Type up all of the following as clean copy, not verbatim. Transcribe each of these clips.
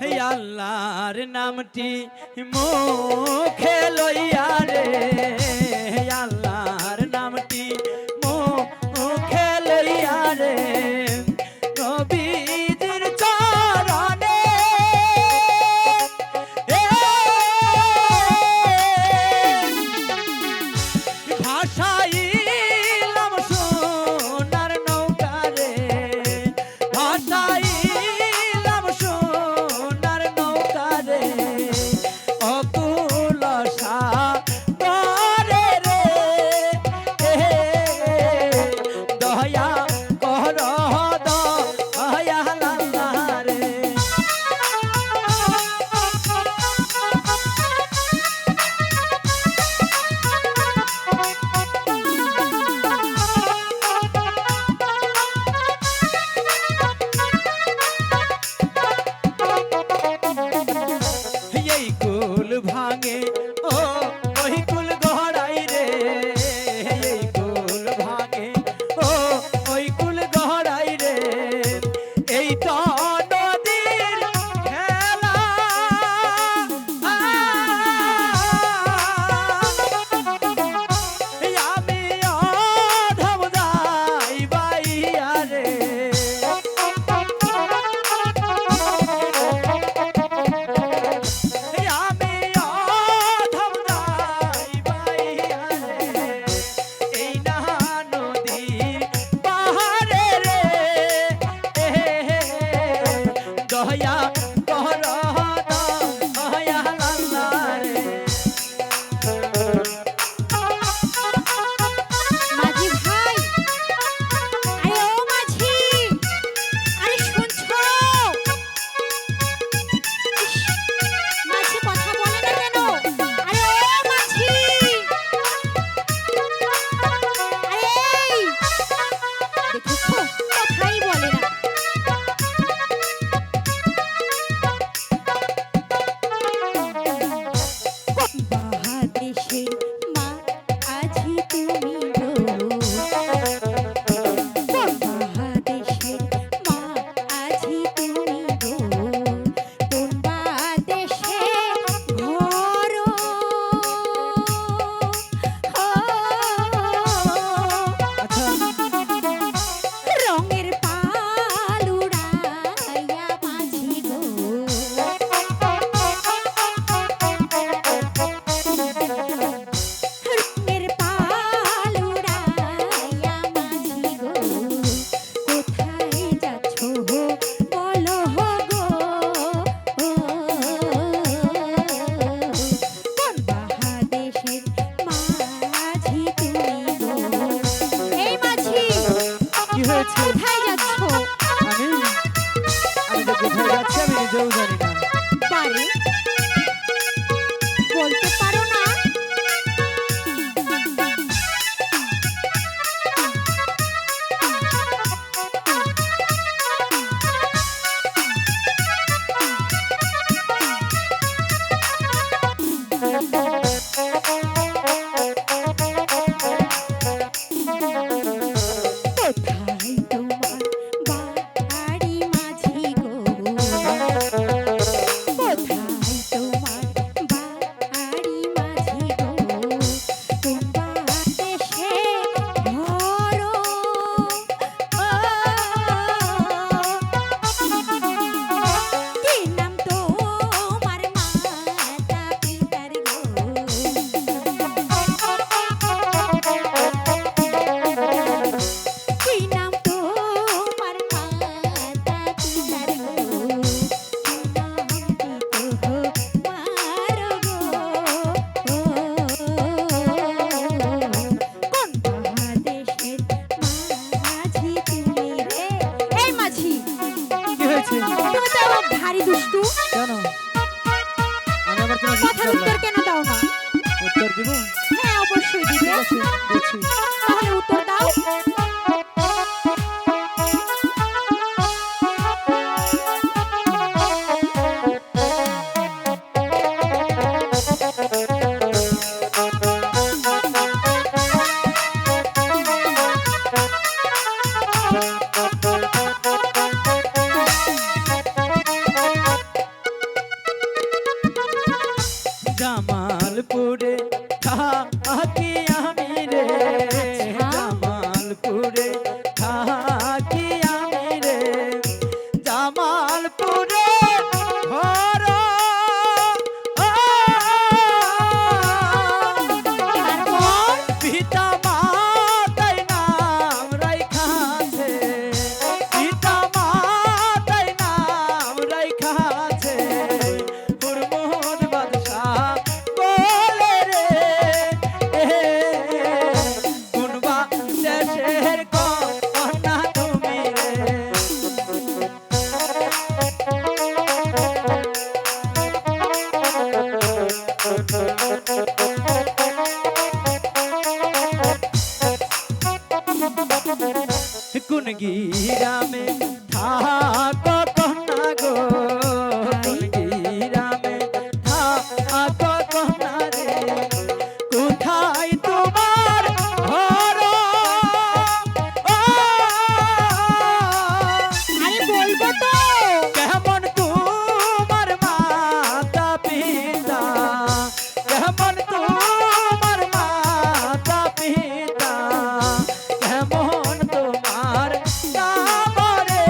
হে আল্লাহর নামটি মুখে লইয়া রে, হে আল্লাহর নামটি মুখে লইয়া রে, নবীজির চরণে ভাসাইলাম সোনার নৌকা রে, ভাসাইলাম সোনার নৌকা রে, অকুল সাগরে রে, দয়া কর দয়াল আল্লাহ রে। এই কুল ভাঙে ও ওই কুল গড়াই রে, এই কুল ভাঙে ও ওই কুল গড়াই রে, এই তো নদীর খেলা আমি অধম যাই বাইয়া রে, আমি অধম যাই বাইয়া রে, এই না নদীর পাহাড়ে রে, দয়া কর দয়াল আল্লাহ রে। মাঝি ভাই, আরে ও মাঝি, আরে শুনছো? ইস, মাঝি কথা বলে না কেন? আরে ও মাঝি, আরে এই, দেখেছো কথাই বলে না। বাহাদেশের মা আজি তুমি গো, বাহাদেশের মা আজি তুমি গো, কোন বাদেশে ঘর আচ্ছা রঙের পাল উড়াইয়া মাঝি গো, রঙের পাল উড়াইয়া মাঝি গো, কোথায় যাচ্ছ বলো গো, কোন বাহাদেশের মাঝি তুমি গো। এই মাঝি, কি হয়েছে? কোথায় যাচ্ছ? আমি আমি তো কোথায় যাচ্ছি আমি নিজেও জানি না। পারে বলতে পারো না? কোথায় তোমার বাড়ি মাঝি গো, কোথায় তোমার বাড়ি মাঝি গো, কোন বাদেশে ঘর কি নাম তোমার মাতা পিতার গো, কি নাম তোমার মাতা পিতার গো, কি নামটি তোমার গো, কোন বাদেশের মাঝি তুমি রে। এই মাঝি, কি হয়েছে? তুমি তো আমার ভারী দুষ্টু, কেন? আমি আবার তোমাকে কি কথার উত্তর করলাম? কেন দাও না? উত্তর দিব? হ্যাঁ অবশ্যই দিবে, ঠিক আছে, দিচ্ছি। তাহলে উত্তর দাও। থাকি আমি রে আচ্ছা। জামালপুরে থাকি আমি রে জামালপুরে ঘর তারপর পিতা মাতাই নাম রাইখাছে পিতা মাতাই নাম রাইখাছে হুরমুদ বাদশাহ বলে রে কোনবা দেশের কন্যা তুমি রে কোন গিরামে থাকো কন্যা গো কোন গিরামে থাকো কন্যা রে কোথায় তোমার ঘর আরে বলবো তো কেমন তোমার মাতা পিতা কেমন তোমার মাতা পিতা কেমন তোমার কামরে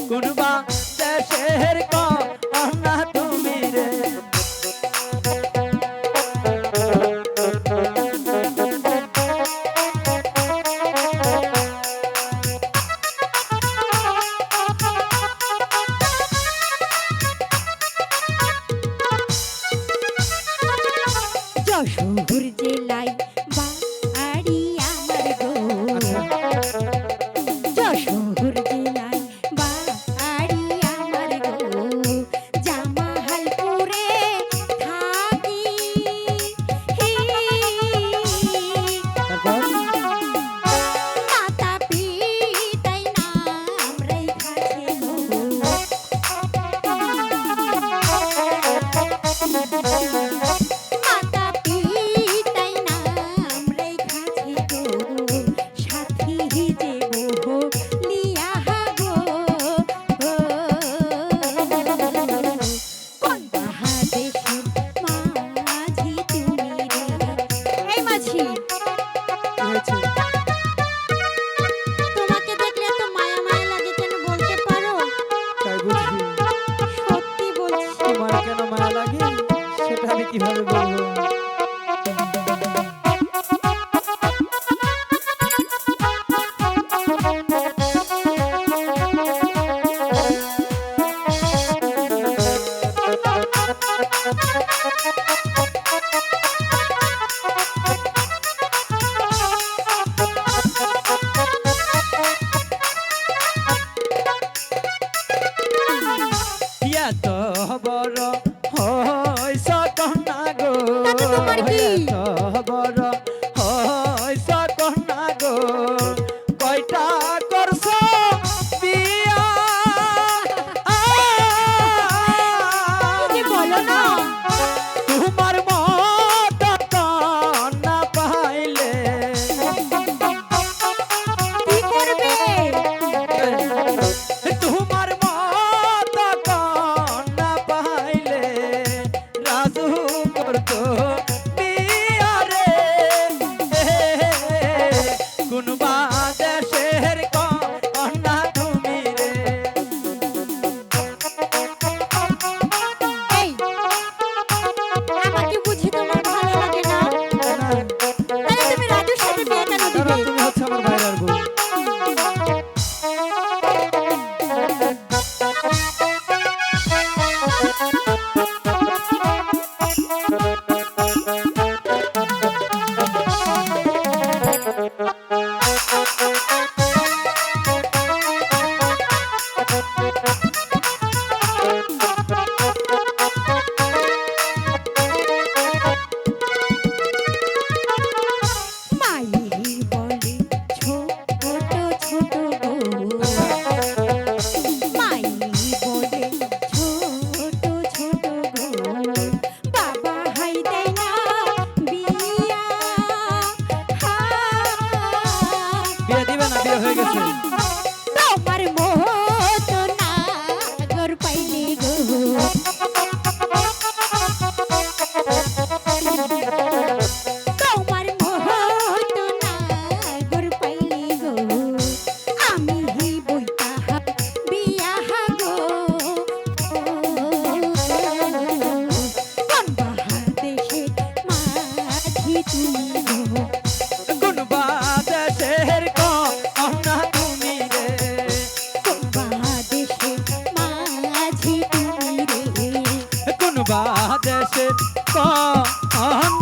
কোনবা দেশের কন্যা তুমি রে যশোর জেলায় বাড়ি আমার গো যশোর জেলায় বাড়ি আমার গো জামালপুরে থাকি তারপর মাতা পিতাই নাম রেখাছে গো মাতা পিতাই নাম রেখাছে গো সাথী যে বহু লিয়া গো কোন বাহাদেশের মাঝি তুমি রে এই মাঝি কি হয়েছে তোমাকে দেখলে এত মায়া মায়া লাগে কেন বলতে পারো তাই বুঝি সত্যি বলছি তোমার কেন মায়া লাগে সেটা আমি কিভাবে বলবো এত বড় হইছ কন্যা গো তাতে দেশের কন্যা